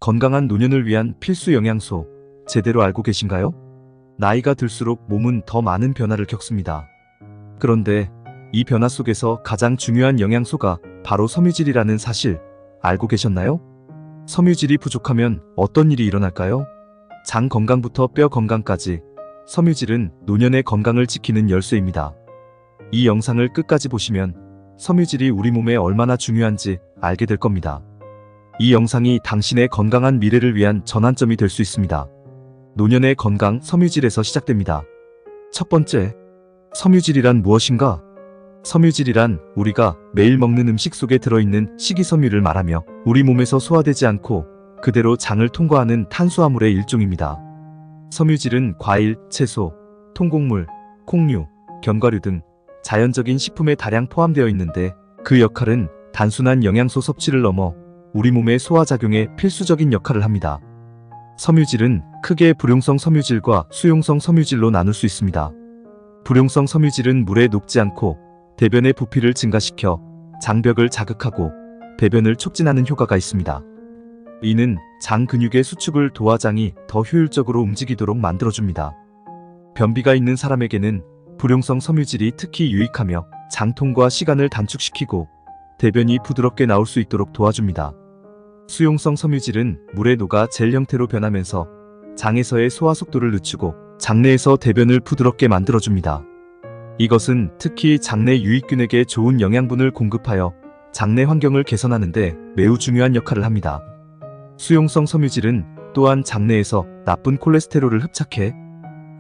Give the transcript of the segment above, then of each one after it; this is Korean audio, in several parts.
건강한 노년을 위한 필수 영양소 제대로 알고 계신가요? 나이가 들수록 몸은 더 많은 변화를 겪습니다. 그런데 이 변화 속에서 가장 중요한 영양소가 바로 섬유질이라는 사실 알고 계셨나요? 섬유질이 부족하면 어떤 일이 일어날까요? 장 건강부터 뼈 건강까지 섬유질은 노년의 건강을 지키는 열쇠입니다. 이 영상을 끝까지 보시면 섬유질이 우리 몸에 얼마나 중요한지 알게 될 겁니다. 이 영상이 당신의 건강한 미래를 위한 전환점이 될 수 있습니다. 노년의 건강 섬유질에서 시작됩니다. 첫 번째, 섬유질이란 무엇인가? 섬유질이란 우리가 매일 먹는 음식 속에 들어있는 식이섬유를 말하며 우리 몸에서 소화되지 않고 그대로 장을 통과하는 탄수화물의 일종입니다. 섬유질은 과일, 채소, 통곡물, 콩류, 견과류 등 자연적인 식품에 다량 포함되어 있는데 그 역할은 단순한 영양소 섭취를 넘어 우리 몸의 소화작용에 필수적인 역할을 합니다. 섬유질은 크게 불용성 섬유질과 수용성 섬유질로 나눌 수 있습니다. 불용성 섬유질은 물에 녹지 않고 대변의 부피를 증가시켜 장벽을 자극하고 배변을 촉진하는 효과가 있습니다. 이는 장 근육의 수축을 도와 장이 더 효율적으로 움직이도록 만들어줍니다. 변비가 있는 사람에게는 불용성 섬유질이 특히 유익하며 장통과 시간을 단축시키고 대변이 부드럽게 나올 수 있도록 도와줍니다. 수용성 섬유질은 물에 녹아 젤 형태로 변하면서 장에서의 소화 속도를 늦추고 장내에서 대변을 부드럽게 만들어줍니다. 이것은 특히 장내 유익균에게 좋은 영양분을 공급하여 장내 환경을 개선하는 데 매우 중요한 역할을 합니다. 수용성 섬유질은 또한 장내에서 나쁜 콜레스테롤을 흡착해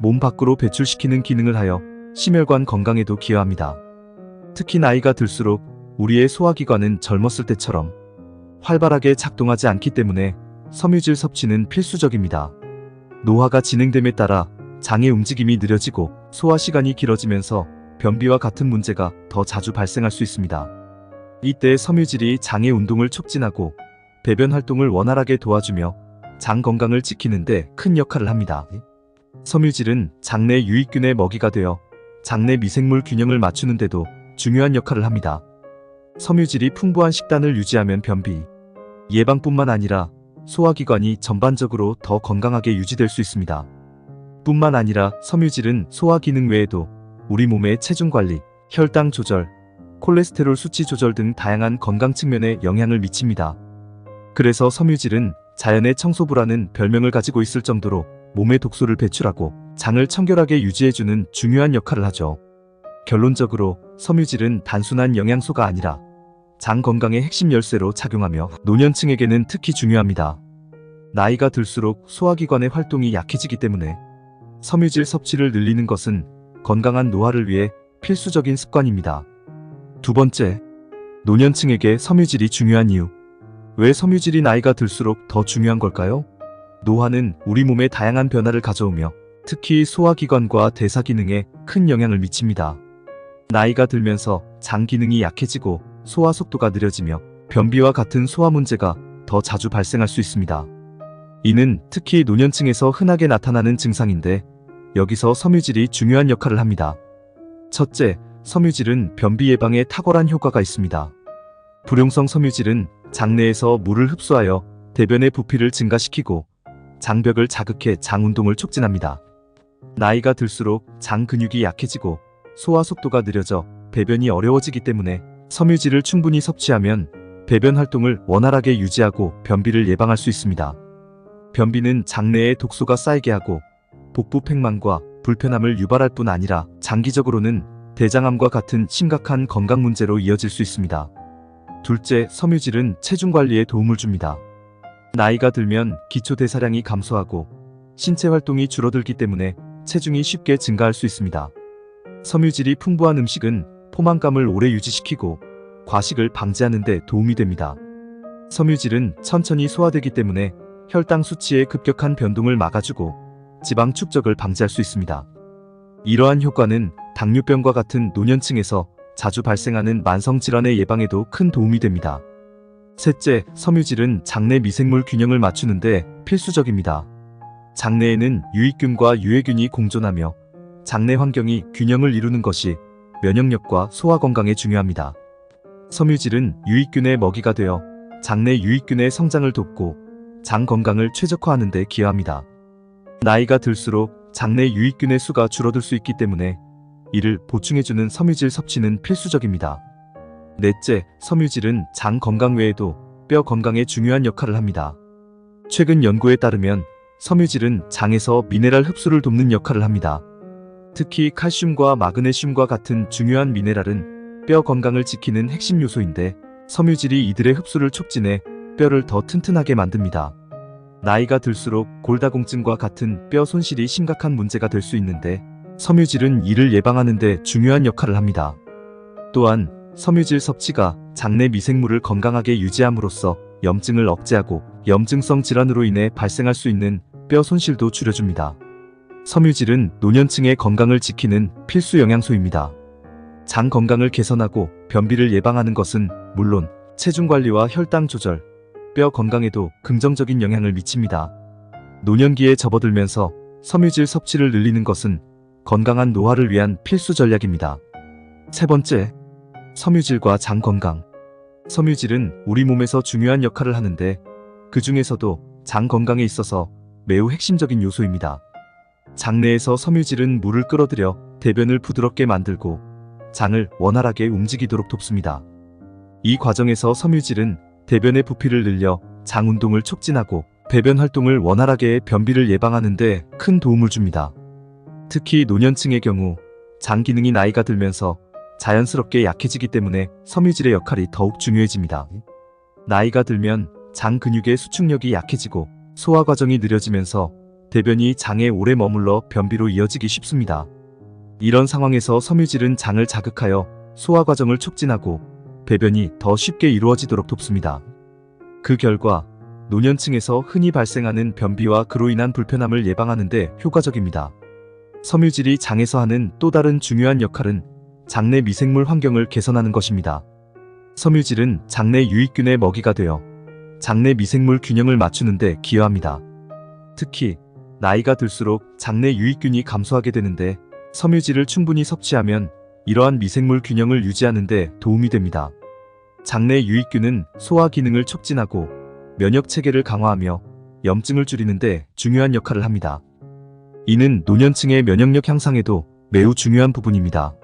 몸 밖으로 배출시키는 기능을 하여 심혈관 건강에도 기여합니다. 특히 나이가 들수록 우리의 소화기관은 젊었을 때처럼 활발하게 작동하지 않기 때문에 섬유질 섭취는 필수적입니다. 노화가 진행됨에 따라 장의 움직임이 느려지고 소화 시간이 길어지면서 변비와 같은 문제가 더 자주 발생할 수 있습니다. 이때 섬유질이 장의 운동을 촉진하고 배변 활동을 원활하게 도와주며 장 건강을 지키는 데 큰 역할을 합니다. 섬유질은 장내 유익균의 먹이가 되어 장내 미생물 균형을 맞추는 데도 중요한 역할을 합니다. 섬유질이 풍부한 식단을 유지하면 변비 예방뿐만 아니라 소화기관이 전반적으로 더 건강하게 유지될 수 있습니다. 뿐만 아니라 섬유질은 소화 기능 외에도 우리 몸의 체중 관리, 혈당 조절, 콜레스테롤 수치 조절 등 다양한 건강 측면에 영향을 미칩니다. 그래서 섬유질은 자연의 청소부라는 별명을 가지고 있을 정도로 몸의 독소를 배출하고 장을 청결하게 유지해주는 중요한 역할을 하죠. 결론적으로 섬유질은 단순한 영양소가 아니라 장 건강의 핵심 열쇠로 작용하며 노년층에게는 특히 중요합니다. 나이가 들수록 소화기관의 활동이 약해지기 때문에 섬유질 섭취를 늘리는 것은 건강한 노화를 위해 필수적인 습관입니다. 두 번째, 노년층에게 섬유질이 중요한 이유. 왜 섬유질이 나이가 들수록 더 중요한 걸까요? 노화는 우리 몸에 다양한 변화를 가져오며 특히 소화기관과 대사 기능에 큰 영향을 미칩니다. 나이가 들면서 장 기능이 약해지고 소화 속도가 느려지며 변비와 같은 소화 문제가 더 자주 발생할 수 있습니다. 이는 특히 노년층에서 흔하게 나타나는 증상인데 여기서 섬유질이 중요한 역할을 합니다. 첫째, 섬유질은 변비 예방에 탁월한 효과가 있습니다. 불용성 섬유질은 장내에서 물을 흡수하여 대변의 부피를 증가시키고 장벽을 자극해 장 운동을 촉진합니다. 나이가 들수록 장 근육이 약해지고 소화 속도가 느려져 배변이 어려워지기 때문에 섬유질을 충분히 섭취하면 배변 활동을 원활하게 유지하고 변비를 예방할 수 있습니다. 변비는 장내에 독소가 쌓이게 하고 복부 팽만과 불편함을 유발할 뿐 아니라 장기적으로는 대장암과 같은 심각한 건강 문제로 이어질 수 있습니다. 둘째, 섬유질은 체중 관리에 도움을 줍니다. 나이가 들면 기초 대사량이 감소하고 신체 활동이 줄어들기 때문에 체중이 쉽게 증가할 수 있습니다. 섬유질이 풍부한 음식은 포만감을 오래 유지시키고 과식을 방지하는 데 도움이 됩니다. 섬유질은 천천히 소화되기 때문에 혈당 수치의 급격한 변동을 막아주고 지방 축적을 방지할 수 있습니다. 이러한 효과는 당뇨병과 같은 노년층에서 자주 발생하는 만성질환의 예방에도 큰 도움이 됩니다. 셋째, 섬유질은 장내 미생물 균형을 맞추는 데 필수적입니다. 장내에는 유익균과 유해균이 공존하며 장내 환경이 균형을 이루는 것이 면역력과 소화 건강에 중요합니다. 섬유질은 유익균의 먹이가 되어 장내 유익균의 성장을 돕고 장 건강을 최적화하는 데 기여합니다. 나이가 들수록 장내 유익균의 수가 줄어들 수 있기 때문에 이를 보충해주는 섬유질 섭취는 필수적입니다. 넷째, 섬유질은 장 건강 외에도 뼈 건강에 중요한 역할을 합니다. 최근 연구에 따르면 섬유질은 장에서 미네랄 흡수를 돕는 역할을 합니다. 특히 칼슘과 마그네슘과 같은 중요한 미네랄은 뼈 건강을 지키는 핵심 요소인데 섬유질이 이들의 흡수를 촉진해 뼈를 더 튼튼하게 만듭니다. 나이가 들수록 골다공증과 같은 뼈 손실이 심각한 문제가 될 수 있는데 섬유질은 이를 예방하는 데 중요한 역할을 합니다. 또한 섬유질 섭취가 장내 미생물을 건강하게 유지함으로써 염증을 억제하고 염증성 질환으로 인해 발생할 수 있는 뼈 손실도 줄여줍니다. 섬유질은 노년층의 건강을 지키는 필수 영양소입니다. 장 건강을 개선하고 변비를 예방하는 것은 물론 체중 관리와 혈당 조절, 뼈 건강에도 긍정적인 영향을 미칩니다. 노년기에 접어들면서 섬유질 섭취를 늘리는 것은 건강한 노화를 위한 필수 전략입니다. 세 번째, 섬유질과 장 건강. 섬유질은 우리 몸에서 중요한 역할을 하는데 그 중에서도 장 건강에 있어서 매우 핵심적인 요소입니다. 장내에서 섬유질은 물을 끌어들여 대변을 부드럽게 만들고 장을 원활하게 움직이도록 돕습니다. 이 과정에서 섬유질은 대변의 부피를 늘려 장 운동을 촉진하고 배변 활동을 원활하게 해 변비를 예방하는 데 큰 도움을 줍니다. 특히 노년층의 경우 장 기능이 나이가 들면서 자연스럽게 약해지기 때문에 섬유질의 역할이 더욱 중요해집니다. 나이가 들면 장 근육의 수축력이 약해지고 소화 과정이 느려지면서 대변이 장에 오래 머물러 변비로 이어지기 쉽습니다. 이런 상황에서 섬유질은 장을 자극하여 소화 과정을 촉진하고 배변이 더 쉽게 이루어지도록 돕습니다. 그 결과 노년층에서 흔히 발생하는 변비와 그로 인한 불편함을 예방하는 데 효과적입니다. 섬유질이 장에서 하는 또 다른 중요한 역할은 장내 미생물 환경을 개선하는 것입니다. 섬유질은 장내 유익균의 먹이가 되어 장내 미생물 균형을 맞추는 데 기여합니다. 특히 나이가 들수록 장내 유익균이 감소하게 되는데 섬유질을 충분히 섭취하면 이러한 미생물 균형을 유지하는 데 도움이 됩니다. 장내 유익균은 소화 기능을 촉진하고 면역 체계를 강화하며 염증을 줄이는 데 중요한 역할을 합니다. 이는 노년층의 면역력 향상에도 매우 중요한 부분입니다.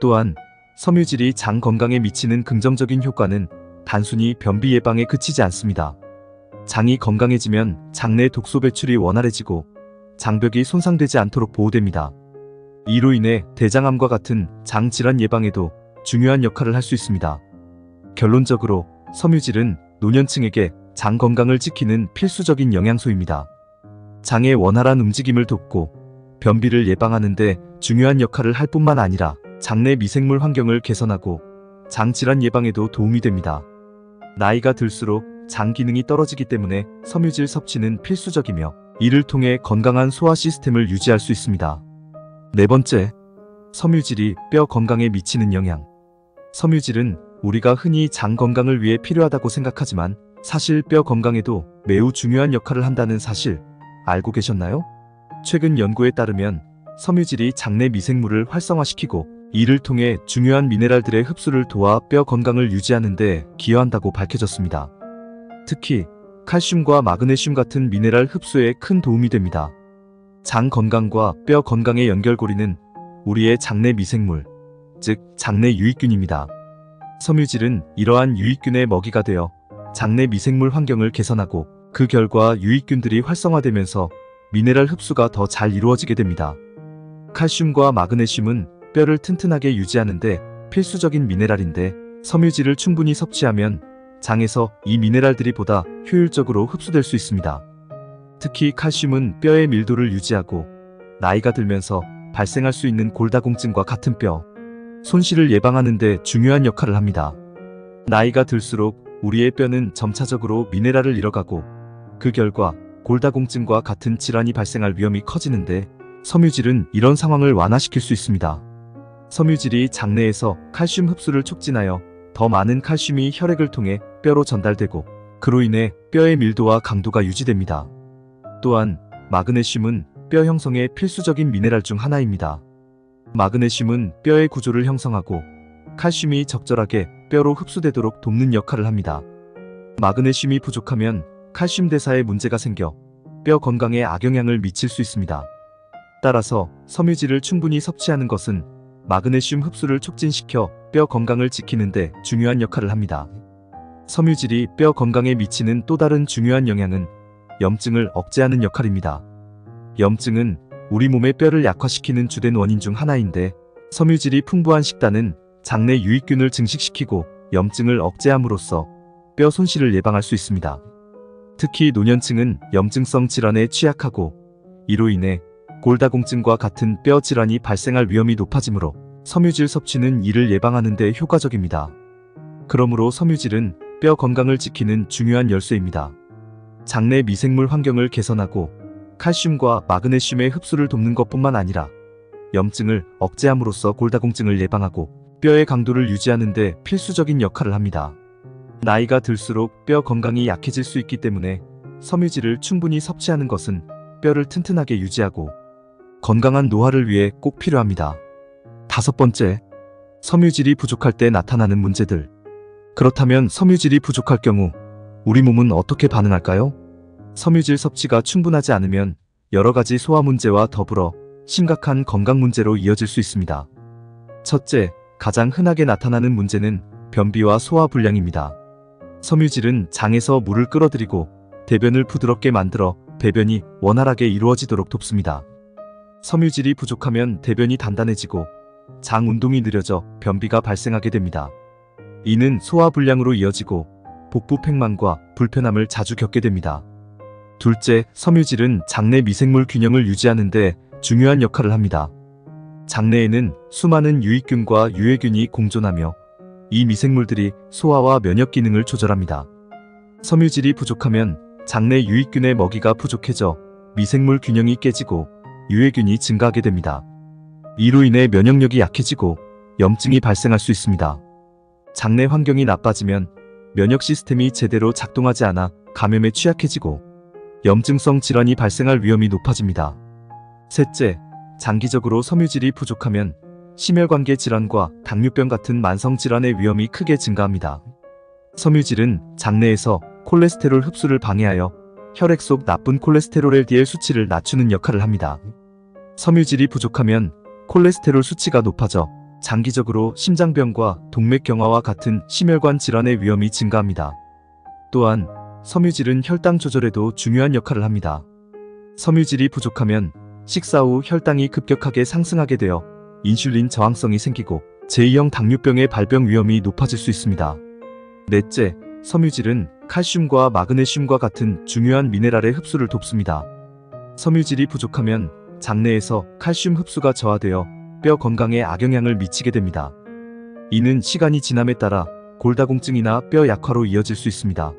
또한 섬유질이 장 건강에 미치는 긍정적인 효과는 단순히 변비 예방에 그치지 않습니다. 장이 건강해지면 장내 독소 배출이 원활해지고 장벽이 손상되지 않도록 보호됩니다. 이로 인해 대장암과 같은 장 질환 예방에도 중요한 역할을 할 수 있습니다. 결론적으로 섬유질은 노년층에게 장 건강을 지키는 필수적인 영양소입니다. 장의 원활한 움직임을 돕고 변비를 예방하는 데 중요한 역할을 할 뿐만 아니라 장내 미생물 환경을 개선하고 장 질환 예방에도 도움이 됩니다. 나이가 들수록 장 기능이 떨어지기 때문에 섬유질 섭취는 필수적이며 이를 통해 건강한 소화 시스템을 유지할 수 있습니다. 네 번째, 섬유질이 뼈 건강에 미치는 영향. 섬유질은 우리가 흔히 장 건강을 위해 필요하다고 생각하지만 사실 뼈 건강에도 매우 중요한 역할을 한다는 사실 알고 계셨나요? 최근 연구에 따르면 섬유질이 장내 미생물을 활성화시키고 이를 통해 중요한 미네랄들의 흡수를 도와 뼈 건강을 유지하는 데 기여한다고 밝혀졌습니다. 특히 칼슘과 마그네슘 같은 미네랄 흡수에 큰 도움이 됩니다. 장 건강과 뼈 건강의 연결고리는 우리의 장내 미생물, 즉 장내 유익균입니다. 섬유질은 이러한 유익균의 먹이가 되어 장내 미생물 환경을 개선하고 그 결과 유익균들이 활성화되면서 미네랄 흡수가 더 잘 이루어지게 됩니다. 칼슘과 마그네슘은 뼈를 튼튼하게 유지하는데 필수적인 미네랄인데 섬유질을 충분히 섭취하면 장에서 이 미네랄들이 보다 효율적으로 흡수될 수 있습니다. 특히 칼슘은 뼈의 밀도를 유지하고 나이가 들면서 발생할 수 있는 골다공증과 같은 뼈 손실을 예방하는 데 중요한 역할을 합니다. 나이가 들수록 우리의 뼈는 점차적으로 미네랄을 잃어가고 그 결과 골다공증과 같은 질환이 발생할 위험이 커지는데 섬유질은 이런 상황을 완화시킬 수 있습니다. 섬유질이 장내에서 칼슘 흡수를 촉진하여 더 많은 칼슘이 혈액을 통해 뼈로 전달되고 그로 인해 뼈의 밀도와 강도가 유지됩니다. 또한 마그네슘은 뼈 형성에 필수적인 미네랄 중 하나입니다. 마그네슘은 뼈의 구조를 형성하고 칼슘이 적절하게 뼈로 흡수되도록 돕는 역할을 합니다. 마그네슘이 부족하면 칼슘 대사에 문제가 생겨 뼈 건강에 악영향을 미칠 수 있습니다. 따라서 섬유질을 충분히 섭취하는 것은 마그네슘 흡수를 촉진시켜 뼈 건강을 지키는 데 중요한 역할을 합니다. 섬유질이 뼈 건강에 미치는 또 다른 중요한 영향은 염증을 억제하는 역할입니다. 염증은 우리 몸의 뼈를 약화시키는 주된 원인 중 하나인데, 섬유질이 풍부한 식단은 장내 유익균을 증식시키고 염증을 억제함으로써 뼈 손실을 예방할 수 있습니다. 특히 노년층은 염증성 질환에 취약하고 이로 인해 골다공증과 같은 뼈 질환이 발생할 위험이 높아지므로 섬유질 섭취는 이를 예방하는 데 효과적입니다. 그러므로 섬유질은 뼈 건강을 지키는 중요한 열쇠입니다. 장내 미생물 환경을 개선하고 칼슘과 마그네슘의 흡수를 돕는 것뿐만 아니라 염증을 억제함으로써 골다공증을 예방하고 뼈의 강도를 유지하는 데 필수적인 역할을 합니다. 나이가 들수록 뼈 건강이 약해질 수 있기 때문에 섬유질을 충분히 섭취하는 것은 뼈를 튼튼하게 유지하고 건강한 노화를 위해 꼭 필요합니다. 5번째, 섬유질이 부족할 때 나타나는 문제들. 그렇다면 섬유질이 부족할 경우 우리 몸은 어떻게 반응할까요? 섬유질 섭취가 충분하지 않으면 여러 가지 소화 문제와 더불어 심각한 건강 문제로 이어질 수 있습니다. 첫째, 가장 흔하게 나타나는 문제는 변비와 소화 불량입니다. 섬유질은 장에서 물을 끌어들이고 대변을 부드럽게 만들어 배변이 원활하게 이루어지도록 돕습니다. 섬유질이 부족하면 대변이 단단해지고 장 운동이 느려져 변비가 발생하게 됩니다. 이는 소화 불량으로 이어지고 복부 팽만과 불편함을 자주 겪게 됩니다. 둘째, 섬유질은 장내 미생물 균형을 유지하는 데 중요한 역할을 합니다. 장내에는 수많은 유익균과 유해균이 공존하며 이 미생물들이 소화와 면역 기능을 조절합니다. 섬유질이 부족하면 장내 유익균의 먹이가 부족해져 미생물 균형이 깨지고 유해균이 증가하게 됩니다. 이로 인해 면역력이 약해지고 염증이 발생할 수 있습니다. 장내 환경이 나빠지면 면역 시스템이 제대로 작동하지 않아 감염에 취약해지고 염증성 질환이 발생할 위험이 높아집니다. 셋째, 장기적으로 섬유질이 부족하면 심혈관계 질환과 당뇨병 같은 만성 질환의 위험이 크게 증가합니다. 섬유질은 장내에서 콜레스테롤 흡수를 방해하여 혈액 속 나쁜 콜레스테롤 LDL 수치를 낮추는 역할을 합니다. 섬유질이 부족하면 콜레스테롤 수치가 높아져 장기적으로 심장병과 동맥경화와 같은 심혈관 질환의 위험이 증가합니다. 또한 섬유질은 혈당 조절에도 중요한 역할을 합니다. 섬유질이 부족하면 식사 후 혈당이 급격하게 상승하게 되어 인슐린 저항성이 생기고 제2형 당뇨병의 발병 위험이 높아질 수 있습니다. 넷째, 섬유질은 칼슘과 마그네슘과 같은 중요한 미네랄의 흡수를 돕습니다. 섬유질이 부족하면 장내에서 칼슘 흡수가 저하되어 뼈 건강에 악영향을 미치게 됩니다. 이는 시간이 지남에 따라 골다공증이나 뼈 약화로 이어질 수 있습니다.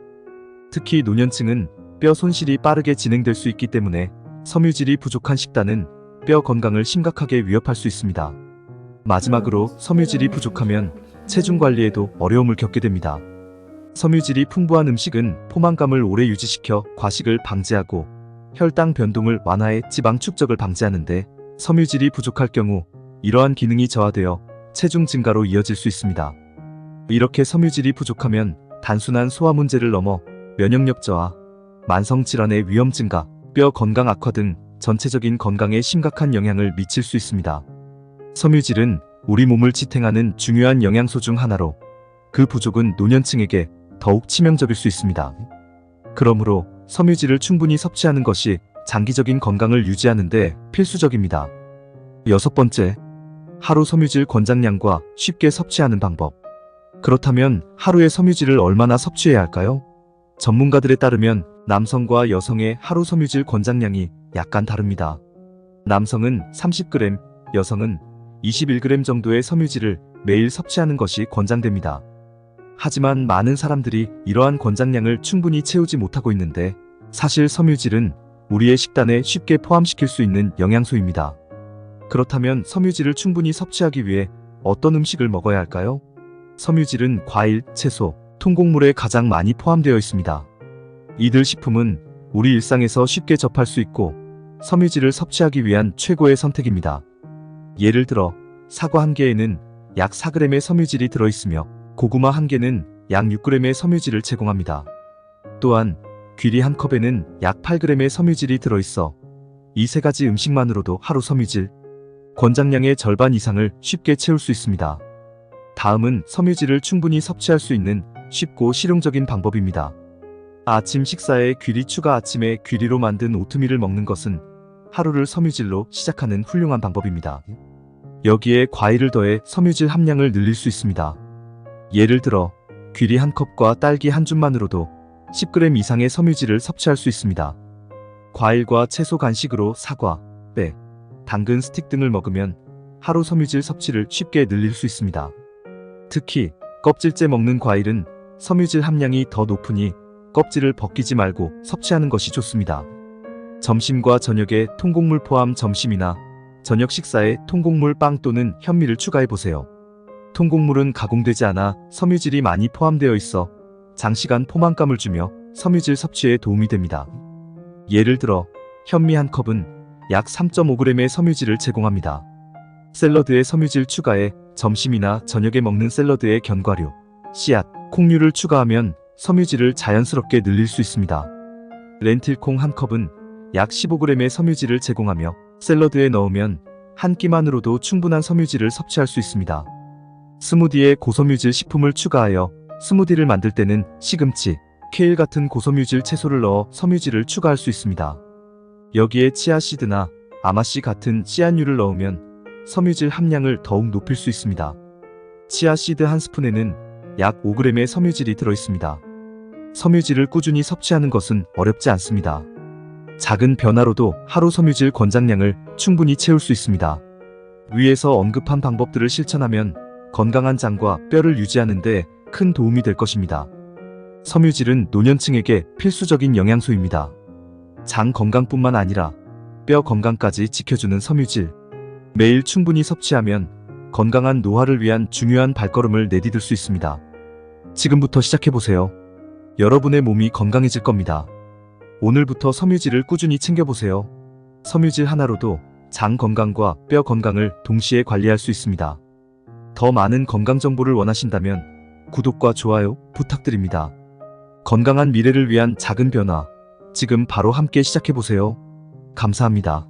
특히 노년층은 뼈 손실이 빠르게 진행될 수 있기 때문에 섬유질이 부족한 식단은 뼈 건강을 심각하게 위협할 수 있습니다. 마지막으로 섬유질이 부족하면 체중 관리에도 어려움을 겪게 됩니다. 섬유질이 풍부한 음식은 포만감을 오래 유지시켜 과식을 방지하고 혈당 변동을 완화해 지방 축적을 방지하는데, 섬유질이 부족할 경우 이러한 기능이 저하되어 체중 증가로 이어질 수 있습니다. 이렇게 섬유질이 부족하면 단순한 소화 문제를 넘어 면역력 저하, 만성 질환의 위험 증가, 뼈 건강 악화 등 전체적인 건강에 심각한 영향을 미칠 수 있습니다. 섬유질은 우리 몸을 지탱하는 중요한 영양소 중 하나로 그 부족은 노년층에게 더욱 치명적일 수 있습니다. 그러므로 섬유질을 충분히 섭취하는 것이 장기적인 건강을 유지하는 데 필수적입니다. 6번째, 하루 섬유질 권장량과 쉽게 섭취하는 방법. 그렇다면 하루에 섬유질을 얼마나 섭취해야 할까요? 전문가들에 따르면 남성과 여성의 하루 섬유질 권장량이 약간 다릅니다. 남성은 30g, 여성은 21g 정도의 섬유질을 매일 섭취하는 것이 권장됩니다. 하지만 많은 사람들이 이러한 권장량을 충분히 채우지 못하고 있는데, 사실 섬유질은 우리의 식단에 쉽게 포함시킬 수 있는 영양소입니다. 그렇다면 섬유질을 충분히 섭취하기 위해 어떤 음식을 먹어야 할까요? 섬유질은 과일, 채소, 통곡물에 가장 많이 포함되어 있습니다. 이들 식품은 우리 일상에서 쉽게 접할 수 있고 섬유질을 섭취하기 위한 최고의 선택입니다. 예를 들어 사과 한 개에는 약 4g의 섬유질이 들어있으며 고구마 한 개는 약 6g의 섬유질을 제공합니다. 또한 귀리 한 컵에는 약 8g의 섬유질이 들어있어 이 세 가지 음식만으로도 하루 섬유질, 권장량의 절반 이상을 쉽게 채울 수 있습니다. 다음은 섬유질을 충분히 섭취할 수 있는 쉽고 실용적인 방법입니다. 아침 식사에 귀리 추가. 아침에 귀리로 만든 오트밀을 먹는 것은 하루를 섬유질로 시작하는 훌륭한 방법입니다. 여기에 과일을 더해 섬유질 함량을 늘릴 수 있습니다. 예를 들어 귀리 한 컵과 딸기 한 줌만으로도 10g 이상의 섬유질을 섭취할 수 있습니다. 과일과 채소 간식으로 사과, 배, 당근 스틱 등을 먹으면 하루 섬유질 섭취를 쉽게 늘릴 수 있습니다. 특히 껍질째 먹는 과일은 섬유질 함량이 더 높으니 껍질을 벗기지 말고 섭취하는 것이 좋습니다. 점심과 저녁에 통곡물 포함. 점심이나 저녁 식사에 통곡물 빵 또는 현미를 추가해보세요. 통곡물은 가공되지 않아 섬유질이 많이 포함되어 있어 장시간 포만감을 주며 섬유질 섭취에 도움이 됩니다. 예를 들어 현미 한 컵은 약 3.5g의 섬유질을 제공합니다. 샐러드에 섬유질 추가해. 점심이나 저녁에 먹는 샐러드에 견과류, 씨앗, 콩류를 추가하면 섬유질을 자연스럽게 늘릴 수 있습니다. 렌틸콩 한 컵은 약 15g의 섬유질을 제공하며 샐러드에 넣으면 한 끼만으로도 충분한 섬유질을 섭취할 수 있습니다. 스무디에 고섬유질 식품을 추가하여 스무디를 만들 때는 시금치, 케일 같은 고섬유질 채소를 넣어 섬유질을 추가할 수 있습니다. 여기에 치아씨드나 아마씨 같은 씨앗류를 넣으면 섬유질 함량을 더욱 높일 수 있습니다. 치아씨드 한 스푼에는 약 5g의 섬유질이 들어있습니다. 섬유질을 꾸준히 섭취하는 것은 어렵지 않습니다. 작은 변화로도 하루 섬유질 권장량을 충분히 채울 수 있습니다. 위에서 언급한 방법들을 실천하면 건강한 장과 뼈를 유지하는 데 큰 도움이 될 것입니다. 섬유질은 노년층에게 필수적인 영양소입니다. 장 건강뿐만 아니라 뼈 건강까지 지켜주는 섬유질. 매일 충분히 섭취하면 건강한 노화를 위한 중요한 발걸음을 내디딜 수 있습니다. 지금부터 시작해보세요. 여러분의 몸이 건강해질 겁니다. 오늘부터 섬유질을 꾸준히 챙겨보세요. 섬유질 하나로도 장 건강과 뼈 건강을 동시에 관리할 수 있습니다. 더 많은 건강 정보를 원하신다면 구독과 좋아요 부탁드립니다. 건강한 미래를 위한 작은 변화, 지금 바로 함께 시작해보세요. 감사합니다.